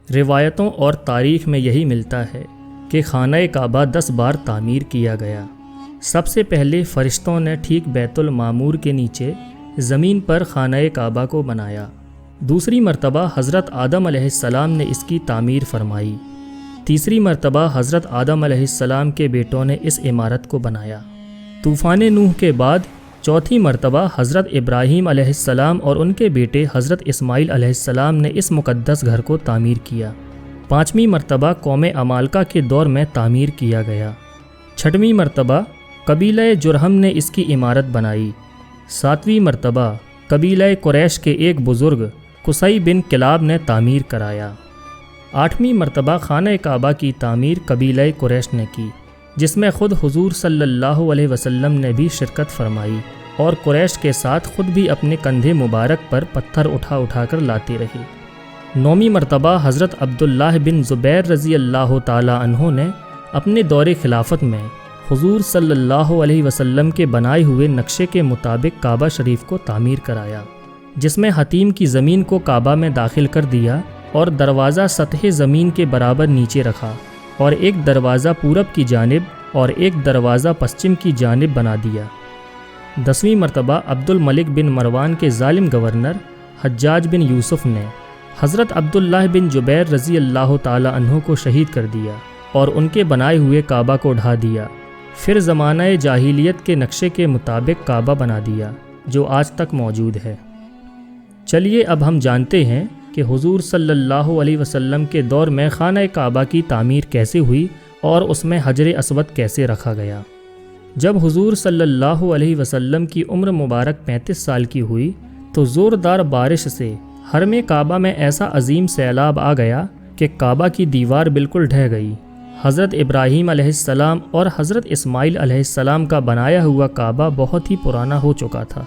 روایتوں اور تاریخ میں یہی ملتا ہے کہ خانہ کعبہ 10 بار تعمیر کیا گیا۔ سب سے پہلے فرشتوں نے ٹھیک بیت المعمور کے نیچے زمین پر خانہ کعبہ کو بنایا۔ دوسری مرتبہ حضرت آدم علیہ السلام نے اس کی تعمیر فرمائی۔ تیسری مرتبہ حضرت آدم علیہ السلام کے بیٹوں نے اس عمارت کو بنایا۔ طوفان نوح کے بعد چوتھی مرتبہ حضرت ابراہیم علیہ السلام اور ان کے بیٹے حضرت اسماعیل علیہ السلام نے اس مقدس گھر کو تعمیر کیا۔ پانچویں مرتبہ قوم عمالقہ کے دور میں تعمیر کیا گیا۔ چھٹویں مرتبہ قبیلہ جرہم نے اس کی عمارت بنائی۔ ساتویں مرتبہ قبیلہ قریش کے ایک بزرگ قصی بن کلاب نے تعمیر کرایا۔ آٹھویں مرتبہ خانہ کعبہ کی تعمیر قبیلہ قریش نے کی، جس میں خود حضور صلی اللہ علیہ وسلم نے بھی شرکت فرمائی اور قریش کے ساتھ خود بھی اپنے کندھے مبارک پر پتھر اٹھا اٹھا کر لاتے رہے۔ نویں مرتبہ حضرت عبداللہ بن زبیر رضی اللہ تعالی عنہ نے اپنے دور خلافت میں حضور صلی اللہ علیہ وسلم کے بنائے ہوئے نقشے کے مطابق کعبہ شریف کو تعمیر کرایا، جس میں حتیم کی زمین کو کعبہ میں داخل کر دیا اور دروازہ سطح زمین کے برابر نیچے رکھا، اور ایک دروازہ پورب کی جانب اور ایک دروازہ پشچم کی جانب بنا دیا۔ 10ویں مرتبہ عبد الملک بن مروان کے ظالم گورنر حجاج بن یوسف نے حضرت عبداللہ بن جبیر رضی اللہ تعالی عنہ کو شہید کر دیا اور ان کے بنائے ہوئے کعبہ کو ڈھا دیا۔ پھر زمانہ جاہلیت کے نقشے کے مطابق کعبہ بنا دیا، جو آج تک موجود ہے۔ چلیے اب ہم جانتے ہیں کہ حضور صلی اللہ علیہ وسلم کے دور میں خانہ کعبہ کی تعمیر کیسے ہوئی اور اس میں حجر اسود کیسے رکھا گیا۔ جب حضور صلی اللہ علیہ وسلم کی عمر مبارک 35 سال کی ہوئی تو زوردار بارش سے حرم کعبہ میں ایسا عظیم سیلاب آ گیا کہ کعبہ کی دیوار بالکل ڈھہ گئی۔ حضرت ابراہیم علیہ السلام اور حضرت اسماعیل علیہ السلام کا بنایا ہوا کعبہ بہت ہی پرانا ہو چکا تھا۔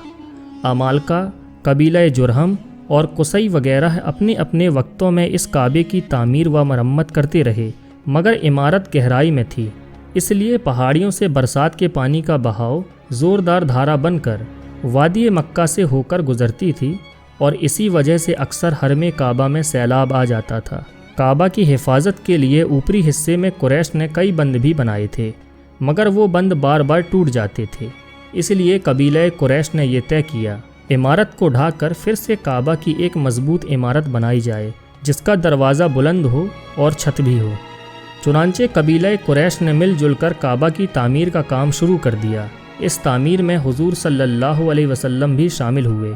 عمالقہ، قبیلہ جرہم اور قصی وغیرہ اپنے اپنے وقتوں میں اس کعبے کی تعمیر و مرمت کرتے رہے، مگر عمارت گہرائی میں تھی، اس لیے پہاڑیوں سے برسات کے پانی کا بہاؤ زوردار دھارا بن کر وادی مکہ سے ہو کر گزرتی تھی، اور اسی وجہ سے اکثر حرم کعبہ میں سیلاب آ جاتا تھا۔ کعبہ کی حفاظت کے لیے اوپری حصے میں قریش نے کئی بند بھی بنائے تھے، مگر وہ بند بار بار ٹوٹ جاتے تھے، اس لیے قبیلہ قریش نے یہ طے کیا عمارت کو ڈھا کر پھر سے کعبہ کی ایک مضبوط عمارت بنائی جائے جس کا دروازہ بلند ہو اور چھت بھی ہو۔ چنانچہ قبیلہ قریش نے مل جل کر کعبہ کی تعمیر کا کام شروع کر دیا۔ اس تعمیر میں حضور صلی اللہ علیہ وسلم بھی شامل ہوئے۔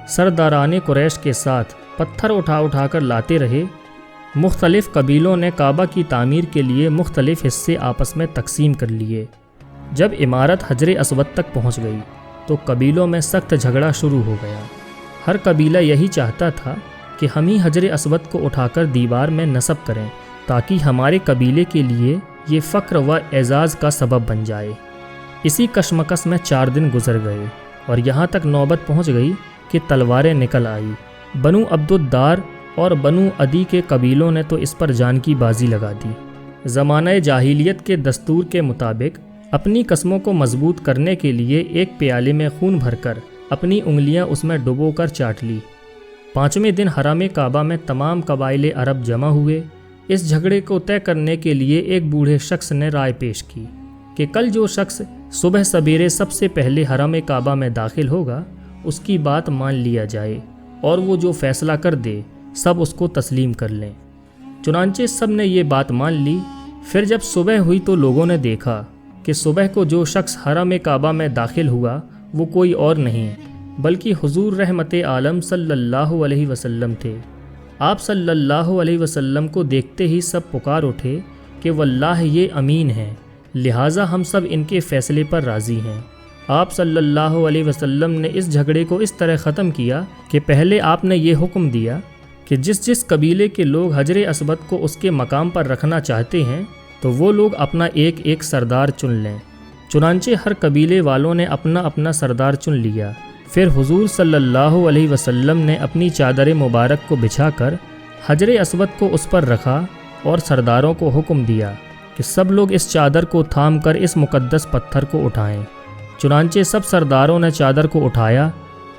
سرداران قریش کے ساتھ پتھر اٹھا اٹھا کر لاتے رہے۔ مختلف قبیلوں نے کعبہ کی تعمیر کے لیے مختلف حصے آپس میں تقسیم کر لیے۔ جب عمارت حجر اسود تک پہنچ گئی تو قبیلوں میں سخت جھگڑا شروع ہو گیا۔ ہر قبیلہ یہی چاہتا تھا کہ ہم ہی حجر اسود کو اٹھا کر دیوار میں نصب کریں تاکہ ہمارے قبیلے کے لیے یہ فخر و اعزاز کا سبب بن جائے۔ اسی کشمکش میں 4 دن گزر گئے اور یہاں تک نوبت پہنچ گئی کہ تلواریں نکل آئی۔ بنو عبد الدار اور بنو عدی کے قبیلوں نے تو اس پر جان کی بازی لگا دی۔ زمانہ جاہلیت کے دستور کے مطابق اپنی قسموں کو مضبوط کرنے کے لیے ایک پیالے میں خون بھر کر اپنی انگلیاں اس میں ڈبو کر چاٹ لی۔ 5ویں دن حرم کعبہ میں تمام قبائل عرب جمع ہوئے۔ اس جھگڑے کو طے کرنے کے لیے ایک بوڑھے شخص نے رائے پیش کی کہ کل جو شخص صبح سویرے سب سے پہلے حرم کعبہ میں داخل ہوگا اس کی بات مان لیا جائے، اور وہ جو فیصلہ کر دے سب اس کو تسلیم کر لیں۔ چنانچہ سب نے یہ بات مان لی۔ پھر جب صبح ہوئی تو لوگوں نے دیکھا کہ صبح کو جو شخص حرم کعبہ میں داخل ہوا وہ کوئی اور نہیں بلکہ حضور رحمت عالم صلی اللہ علیہ وسلم تھے۔ آپ صلی اللہ علیہ وسلم کو دیکھتے ہی سب پکار اٹھے کہ واللہ یہ امین ہیں، لہٰذا ہم سب ان کے فیصلے پر راضی ہیں۔ آپ صلی اللہ علیہ وسلم نے اس جھگڑے کو اس طرح ختم کیا کہ پہلے آپ نے یہ حکم دیا کہ جس قبیلے کے لوگ حجر اسود کو اس کے مقام پر رکھنا چاہتے ہیں تو وہ لوگ اپنا ایک ایک سردار چن لیں۔ چنانچہ ہر قبیلے والوں نے اپنا اپنا سردار چن لیا۔ پھر حضور صلی اللہ علیہ وسلم نے اپنی چادر مبارک کو بچھا کر حجر اسود کو اس پر رکھا اور سرداروں کو حکم دیا کہ سب لوگ اس چادر کو تھام کر اس مقدس پتھر کو اٹھائیں۔ چنانچہ سب سرداروں نے چادر کو اٹھایا۔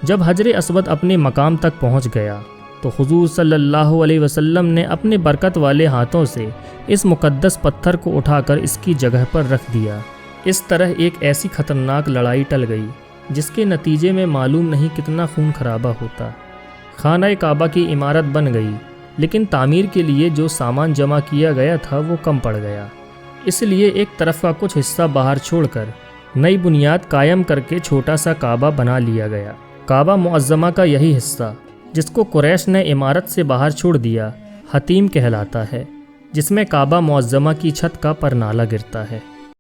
جب حجر اسود اپنے مقام تک پہنچ گیا تو حضور صلی اللہ علیہ وسلم نے اپنے برکت والے ہاتھوں سے اس مقدس پتھر کو اٹھا کر اس کی جگہ پر رکھ دیا۔ اس طرح ایک ایسی خطرناک لڑائی ٹل گئی جس کے نتیجے میں معلوم نہیں کتنا خون خرابہ ہوتا۔ خانہ کعبہ کی عمارت بن گئی، لیکن تعمیر کے لیے جو سامان جمع کیا گیا تھا وہ کم پڑ گیا، اس لیے ایک طرف کا کچھ حصہ باہر چھوڑ کر نئی بنیاد قائم کر کے چھوٹا سا کعبہ بنا لیا گیا۔ کعبہ معظمہ کا یہی حصہ جس کو قریش نے عمارت سے باہر چھوڑ دیا حطیم کہلاتا ہے، جس میں کعبہ معظمہ کی چھت کا پرنالہ گرتا ہے۔